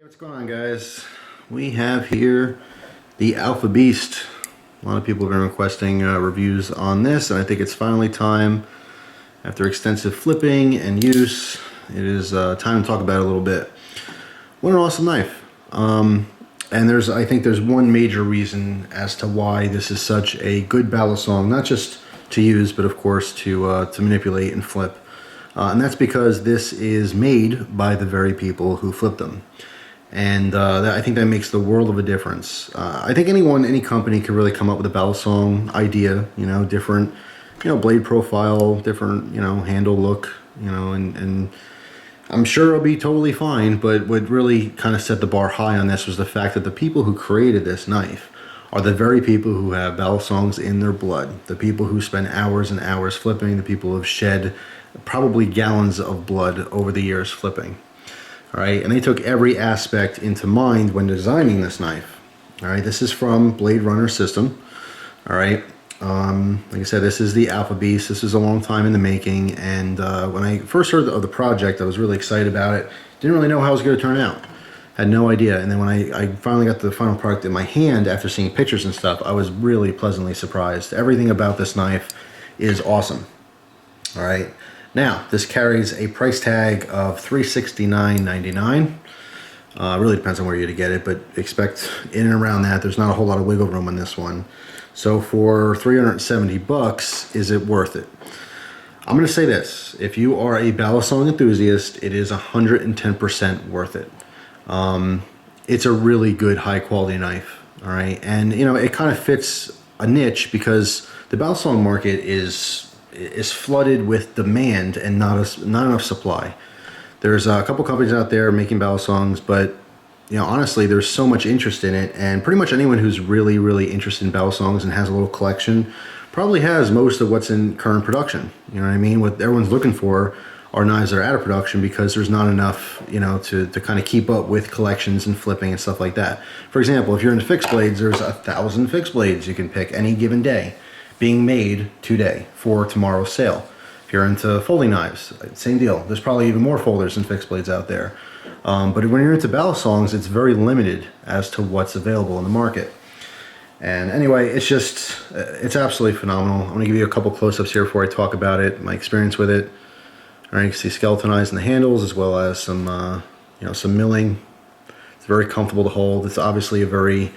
What's going on, guys? We have here the Alpha Beast. A lot of people have been requesting reviews on this, and I think it's finally time. After extensive flipping and use, it is time to talk about it a little bit. What an awesome knife. And I think there's one major reason as to why this is such a good Balisong, not just to use, but of course to manipulate and flip. And that's because this is made by the very people who flip them. And I think that makes the world of a difference. I think any company could really come up with a Balisong idea, different, blade profile, different, handle look, and I'm sure it'll be totally fine, but what really kind of set the bar high on this was the fact that the people who created this knife are the very people who have Balisongs in their blood, the people who spend hours and hours flipping, the people who have shed probably gallons of blood over the years flipping. All right, and they took every aspect into mind when designing this knife. All right, this is from Blade Runner System. All right, like I said, this is the Alpha Beast. This is a long time in the making, and when I first heard of the project, I was really excited about it. Didn't really know how it was going to turn out. Had no idea, and then when I finally got the final product in my hand after seeing pictures and stuff, I was really pleasantly surprised. Everything about this knife is awesome. All right. Now, this carries a price tag of $369.99. Really depends on where you get it, but expect in and around that. There's not a whole lot of wiggle room on this one. So for 370 bucks, is it worth it? I'm going to say this. If you are a Balisong enthusiast, it is 110% worth it. It's a really good high quality knife. All right. And, it kind of fits a niche because the Balisong market is flooded with demand and not enough supply. There's a couple companies out there making Balisongs, but honestly, there's so much interest in it, and pretty much anyone who's really interested in Balisongs and has a little collection probably has most of what's in current production. You know what I mean? What everyone's looking for are knives that are out of production because there's not enough, to kind of keep up with collections and flipping and stuff like that. For example, if you're into fixed blades, there's 1,000 fixed blades you can pick any given day being made today for tomorrow's sale. If you're into folding knives, same deal. There's probably even more folders and fixed blades out there. But when you're into Balisongs, it's very limited as to what's available in the market. And anyway, it's absolutely phenomenal. I'm gonna give you a couple close-ups here before I talk about it, my experience with it. All right, you can see skeletonized in the handles as well as some, some milling. It's very comfortable to hold. It's obviously a very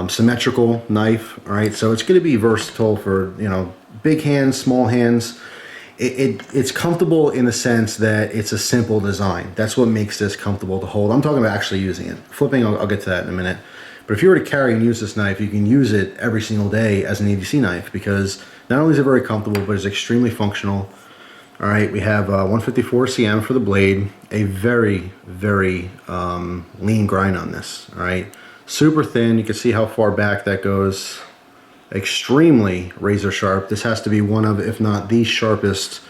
symmetrical knife. All right, so it's going to be versatile for big hands, small hands. It's comfortable in the sense that it's a simple design. That's what makes this comfortable to hold. I'm talking about actually using it. Flipping, I'll get to that in a minute. But if you were to carry and use this knife, you can use it every single day as an EDC knife because not only is it very comfortable, but it's extremely functional. All right, we have 154 cm for the blade, a very lean grind on this. All right. Super thin, you can see how far back that goes. Extremely razor sharp. This has to be one of, if not the sharpest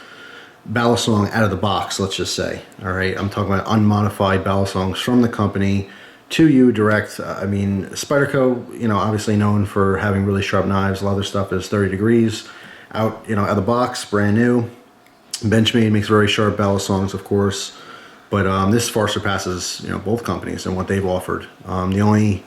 Balisong out of the box, let's just say. All right, I'm talking about unmodified Balisongs from the company to you direct. I mean, Spyderco, obviously known for having really sharp knives. A lot of their stuff is 30 degrees out, out of the box, brand new. Benchmade makes very sharp Balisongs, of course. But this far surpasses, both companies and what they've offered. The only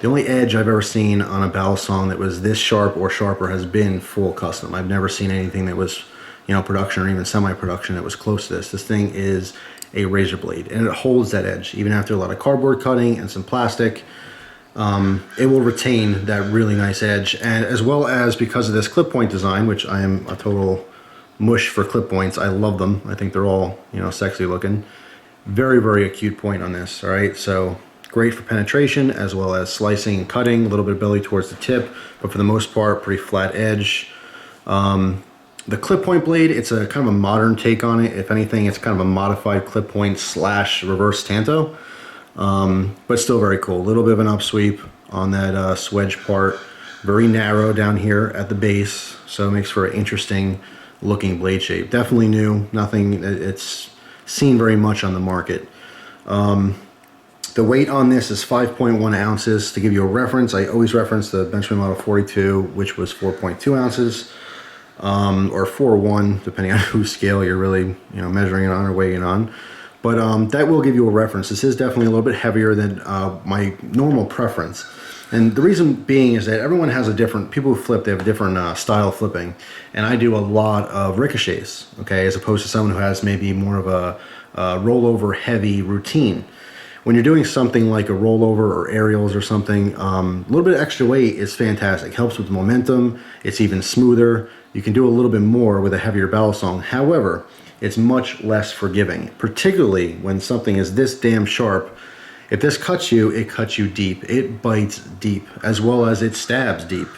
edge I've ever seen on a Balisong that was this sharp or sharper has been full custom. I've never seen anything that was, production or even semi-production that was close to this. This thing is a razor blade, and it holds that edge even after a lot of cardboard cutting and some plastic. It will retain that really nice edge, and as well as because of this clip point design, which I am a total mush for clip points. I love them. I think they're all, sexy looking. Very acute point on this. All right, so great for penetration as well as slicing and cutting, a little bit of belly towards the tip, but for the most part pretty flat edge. The clip point blade, it's a kind of a modern take on it. If anything, it's kind of a modified clip point / reverse tanto, but still very cool. A little bit of an upsweep on that swedge part, very narrow down here at the base, so it makes for an interesting looking blade shape. Definitely new, nothing it's seen very much on the market. The weight on this is 5.1 ounces. To give you a reference, I always reference the Benchmade Model 42, which was 4.2 ounces, or 4.1, depending on whose scale you're really measuring it on or weighing it on. But that will give you a reference. This is definitely a little bit heavier than my normal preference. And the reason being is that everyone has a different, people who flip, they have a different style of flipping. And I do a lot of ricochets, okay, as opposed to someone who has maybe more of a rollover heavy routine. When you're doing something like a rollover or aerials or something, a little bit of extra weight is fantastic. Helps with the momentum. It's even smoother. You can do a little bit more with a heavier balisong. However, it's much less forgiving, particularly when something is this damn sharp. If this cuts you, it cuts you deep. It bites deep, as well as it stabs deep.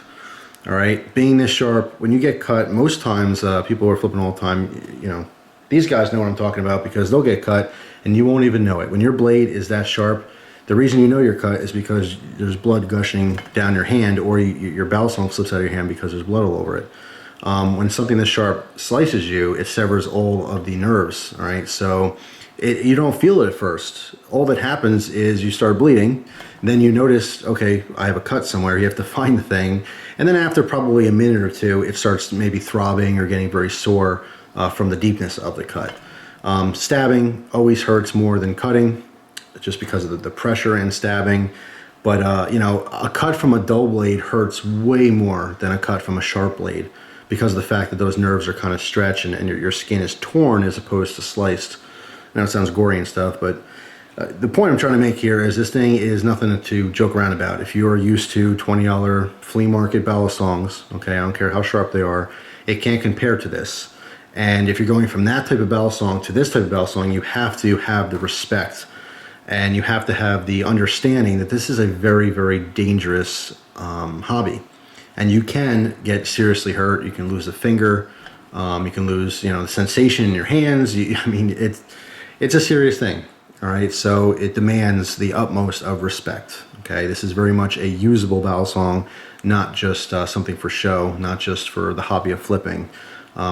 All right, being this sharp, when you get cut, most times people who are flipping all the time, you know, these guys know what I'm talking about because they'll get cut and you won't even know it. When your blade is that sharp, the reason you know you're cut is because there's blood gushing down your hand, or your balisong slips out of your hand because there's blood all over it. When something this sharp slices you, it severs all of the nerves, all right? So you don't feel it at first. All that happens is you start bleeding, then you notice, okay, I have a cut somewhere, you have to find the thing, and then after probably a minute or two, it starts maybe throbbing or getting very sore from the deepness of the cut. Stabbing always hurts more than cutting, just because of the pressure and stabbing. But you know, a cut from a dull blade hurts way more than a cut from a sharp blade, because of the fact that those nerves are kind of stretched and your skin is torn as opposed to sliced. I know it sounds gory and stuff, but the point I'm trying to make here is this thing is nothing to joke around about. If you're used to $20 flea market balisongs, okay, I don't care how sharp they are, it can't compare to this. And if you're going from that type of balisong to this type of balisong, you have to have the respect and you have to have the understanding that this is a very, very dangerous hobby. And you can get seriously hurt. You can lose a finger. You can lose, you know, the sensation in your hands. I mean, it's a serious thing. All right, so it demands the utmost of respect. Okay, this is very much a usable balisong, not just something for show, not just for the hobby of flipping.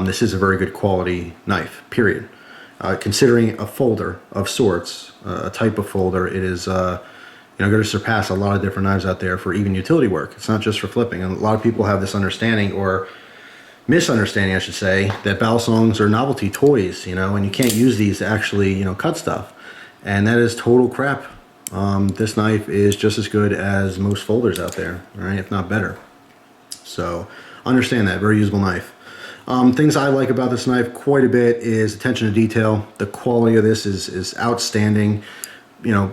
This is a very good quality knife, period. Considering a folder of sorts, a type of folder, it is you know, going to surpass a lot of different knives out there for even utility work. It's not just for flipping. And a lot of people have this understanding, or misunderstanding, I should say, that balisongs are novelty toys, you know, and you can't use these to actually, you know, cut stuff. And that is total crap. This knife is just as good as most folders out there, right? If not better. So understand that, very usable knife. Things I like about this knife quite a bit is attention to detail. The quality of this is outstanding. You know,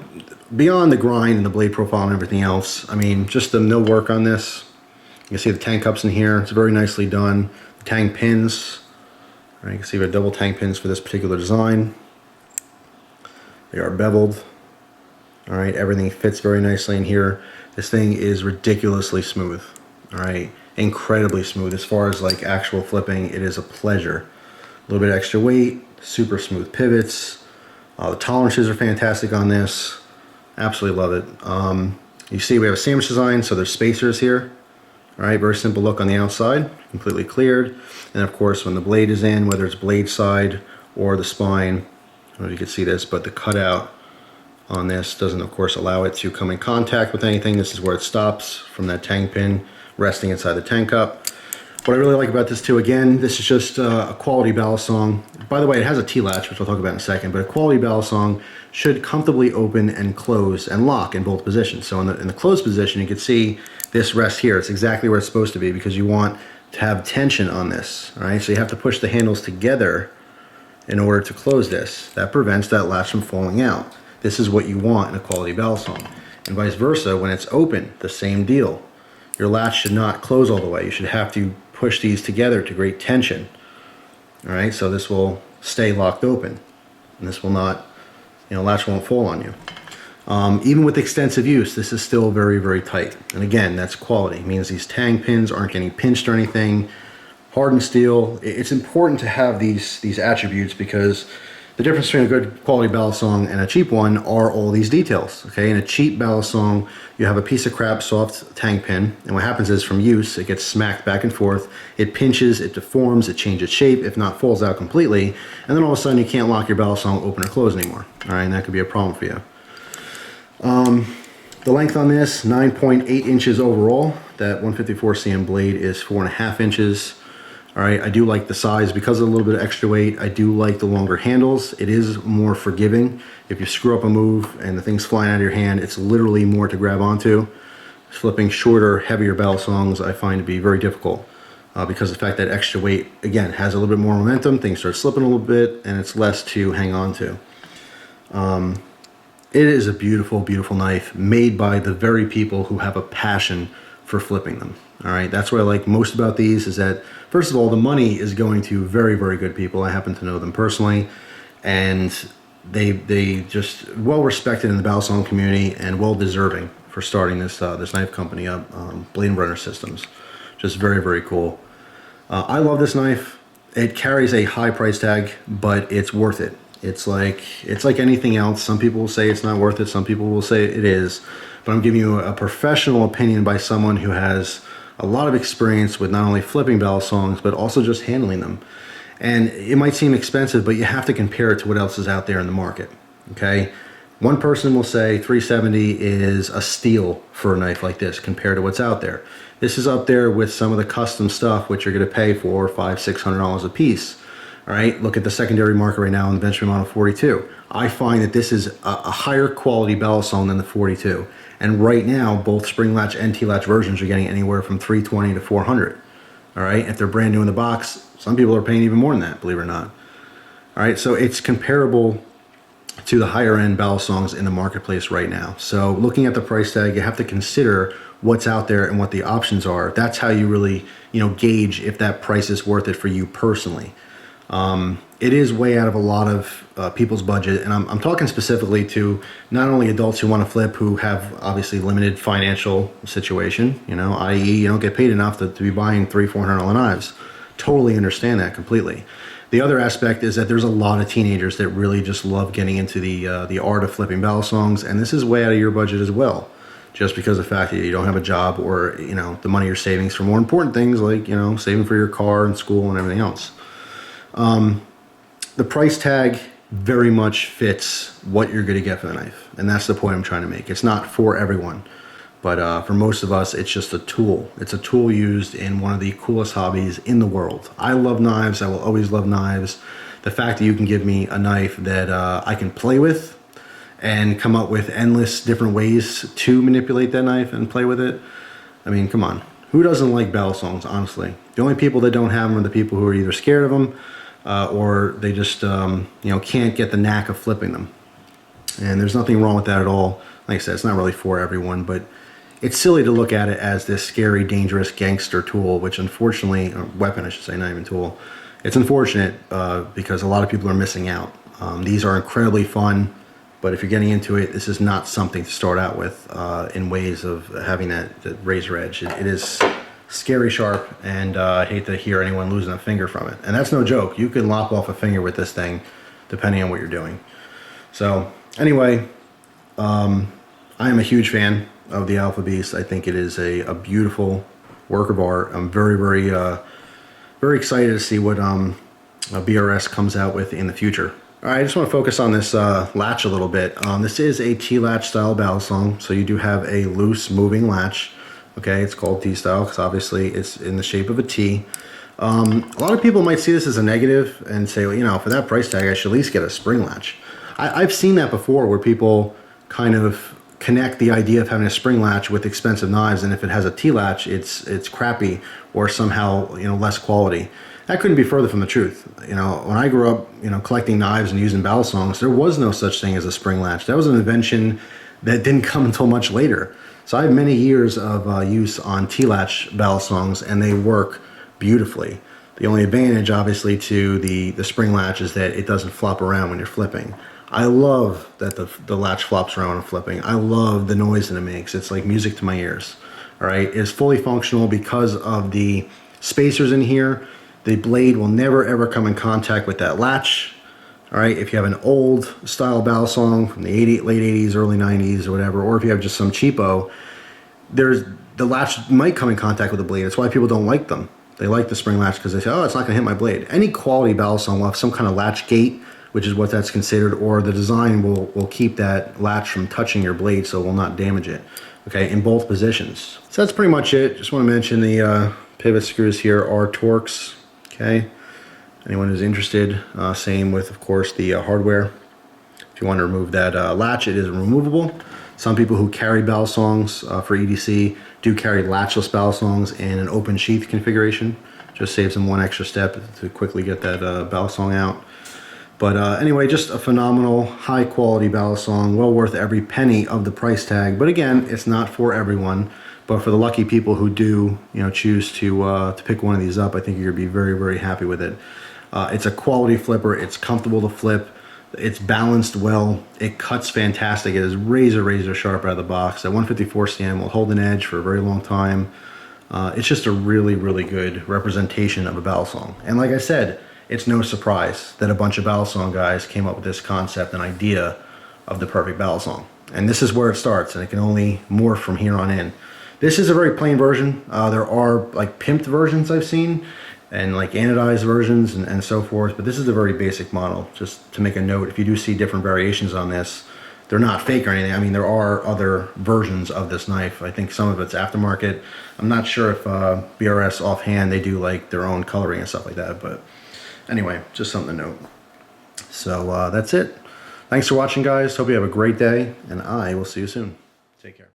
beyond the grind and the blade profile and everything else, I mean, just the mill work on this. You can see the tang cups in here. It's very nicely done. The tang pins. Right, you can see we have double tang pins for this particular design. They are beveled. All right, everything fits very nicely in here. This thing is ridiculously smooth. All right, incredibly smooth. As far as like actual flipping, it is a pleasure. A little bit extra weight, super smooth pivots. The tolerances are fantastic on this. Absolutely love it. You see we have a sandwich design, so there's spacers here. All right, very simple look on the outside, completely cleared. And of course, when the blade is in, whether it's blade side or the spine, I don't know if you can see this, but the cutout on this doesn't, of course, allow it to come in contact with anything. This is where it stops from that tang pin resting inside the tang cup. What I really like about this too, again, this is just a quality balisong. By the way, it has a T-latch, which I'll talk about in a second, but a quality balisong should comfortably open and close and lock in both positions. So in the closed position, you can see this rest here. It's exactly where it's supposed to be because you want to have tension on this, all right? So you have to push the handles together in order to close this. That prevents that latch from falling out. This is what you want in a quality balisong. And vice versa, when it's open, the same deal. Your latch should not close all the way. You should have to push these together to great tension. All right, so this will stay locked open. And this will not, you know, latch won't fall on you. Even with extensive use, this is still very, very tight. And again, that's quality. It means these tang pins aren't getting pinched or anything. Hardened steel. It's important to have these attributes because the difference between a good quality balisong and a cheap one are all these details. Okay, in a cheap balisong, you have a piece of crap soft tang pin, and what happens is from use, it gets smacked back and forth. It pinches, it deforms, it changes shape, if not falls out completely, and then all of a sudden you can't lock your balisong open or close anymore. All right, and that could be a problem for you. The length on this, 9.8 inches overall. That 154 cm blade is 4.5 inches. All right, I do like the size because of a little bit of extra weight. I do like the longer handles. It is more forgiving. If you screw up a move and the thing's flying out of your hand, it's literally more to grab onto. Flipping shorter, heavier Balisongs I find to be very difficult because of the fact that extra weight, again, has a little bit more momentum. Things start slipping a little bit and it's less to hang on to. It is a beautiful, beautiful knife made by the very people who have a passion for flipping them. All right, that's what I like most about these is that, first of all, the money is going to very, very good people. I happen to know them personally, and they just well respected in the Balisong community and well deserving for starting this this knife company up, Blade and Runner Systems. Just very, very cool. I love this knife. It carries a high price tag, but it's worth it. It's like anything else. Some people will say it's not worth it. Some people will say it is. But I'm giving you a professional opinion by someone who has a lot of experience with not only flipping Balisongs, but also just handling them. And it might seem expensive, but you have to compare it to what else is out there in the market, okay? One person will say 370 is a steal for a knife like this compared to what's out there. This is up there with some of the custom stuff, which you're gonna pay for $500, $600 a piece. All right, look at the secondary market right now on the Benchmark Model 42. I find that this is a higher quality Balisong than the 42. And right now, both spring latch and T-latch versions are getting anywhere from $320 to $400. All right, if they're brand new in the box, some people are paying even more than that, believe it or not. All right, so it's comparable to the higher end Balisongs in the marketplace right now. So looking at the price tag, you have to consider what's out there and what the options are. That's how you really, gauge if that price is worth it for you personally. It is way out of a lot of people's budget, and I'm talking specifically to not only adults who want to flip, who have obviously limited financial situation, i.e. you don't get paid enough to be buying $300-$400 knives. Totally understand that completely. The other aspect is that there's a lot of teenagers that really just love getting into the art of flipping Balisongs, and this is way out of your budget as well, just because of the fact that you don't have a job or the money you're saving for more important things like saving for your car and school and everything else. The price tag very much fits what you're going to get for the knife, and that's the point I'm trying to make. It's not for everyone, but for most of us, it's just a tool. It's a tool used in one of the coolest hobbies in the world. I love knives. I will always love knives. The fact that you can give me a knife that I can play with and come up with endless different ways to manipulate that knife and play with it. I mean, come on. Who doesn't like Balisongs, honestly? The only people that don't have them are the people who are either scared of them or they just can't get the knack of flipping them. And there's nothing wrong with that at all. Like I said, it's not really for everyone, but it's silly to look at it as this scary, dangerous gangster tool, which unfortunately, or weapon I should say, not even tool. It's unfortunate because a lot of people are missing out. These are incredibly fun, but if you're getting into it, this is not something to start out with in ways of having that razor edge. It is scary sharp, and I hate to hear anyone losing a finger from it. And that's no joke. You can lop off a finger with this thing, depending on what you're doing. So anyway, I am a huge fan of the Alpha Beast. I think it is a beautiful work of art. I'm very, very, very excited to see what BRS comes out with in the future. All right, I just want to focus on this latch a little bit. This is a T-latch style Balisong, so you do have a loose moving latch. Okay, it's called T-style because obviously it's in the shape of a T. A lot of people might see this as a negative and say, well, for that price tag, I should at least get a spring latch. I've seen that before where people kind of connect the idea of having a spring latch with expensive knives, and if it has a T-latch, it's crappy or somehow less quality. That couldn't be further from the truth. When I grew up, collecting knives and using Balisongs, there was no such thing as a spring latch. That was an invention that didn't come until much later. So I have many years of use on T-latch Balisongs, and they work beautifully. The only advantage, obviously, to the spring latch is that it doesn't flop around when you're flipping. I love that the latch flops around when I'm flipping. I love the noise that it makes. It's like music to my ears. All right, it's fully functional because of the spacers in here. The blade will never ever come in contact with that latch. All right, if you have an old style Balisong from the late 80s, early 90s or whatever, or if you have just some cheapo, the latch might come in contact with the blade. That's why people don't like them. They like the spring latch because they say, oh, it's not gonna hit my blade. Any quality Balisong will have some kind of latch gate, which is what that's considered, or the design will keep that latch from touching your blade so it will not damage it, okay, in both positions. So that's pretty much it. Just wanna mention the pivot screws here are Torx. Okay. Anyone who's interested, same with, of course, the hardware. If you want to remove that latch, it is removable. Some people who carry Balisongs for EDC do carry latchless Balisongs in an open sheath configuration. Just saves them one extra step to quickly get that Balisong out. But anyway, just a phenomenal, high quality Balisong, well worth every penny of the price tag. But again, it's not for everyone. But for the lucky people who do, choose to pick one of these up, I think you're gonna be very, very happy with it. It's a quality flipper. It's comfortable to flip. It's balanced well. It cuts fantastic. It is razor sharp out of the box. That 154 cm will hold an edge for a very long time. It's just a really, really good representation of a Balisong. And like I said, it's no surprise that a bunch of Balisong guys came up with this concept and idea of the perfect Balisong. And this is where it starts, and it can only morph from here on in. This is a very plain version. There are like pimped versions I've seen, and like anodized versions and so forth, but this is a very basic model. Just to make a note, if you do see different variations on this, they're not fake or anything. I mean, there are other versions of this knife. I think some of it's aftermarket. I'm not sure if BRS offhand, they do like their own coloring and stuff like that, but anyway, just something to note. So that's it. Thanks for watching, guys. Hope you have a great day, and I will see you soon. Take care.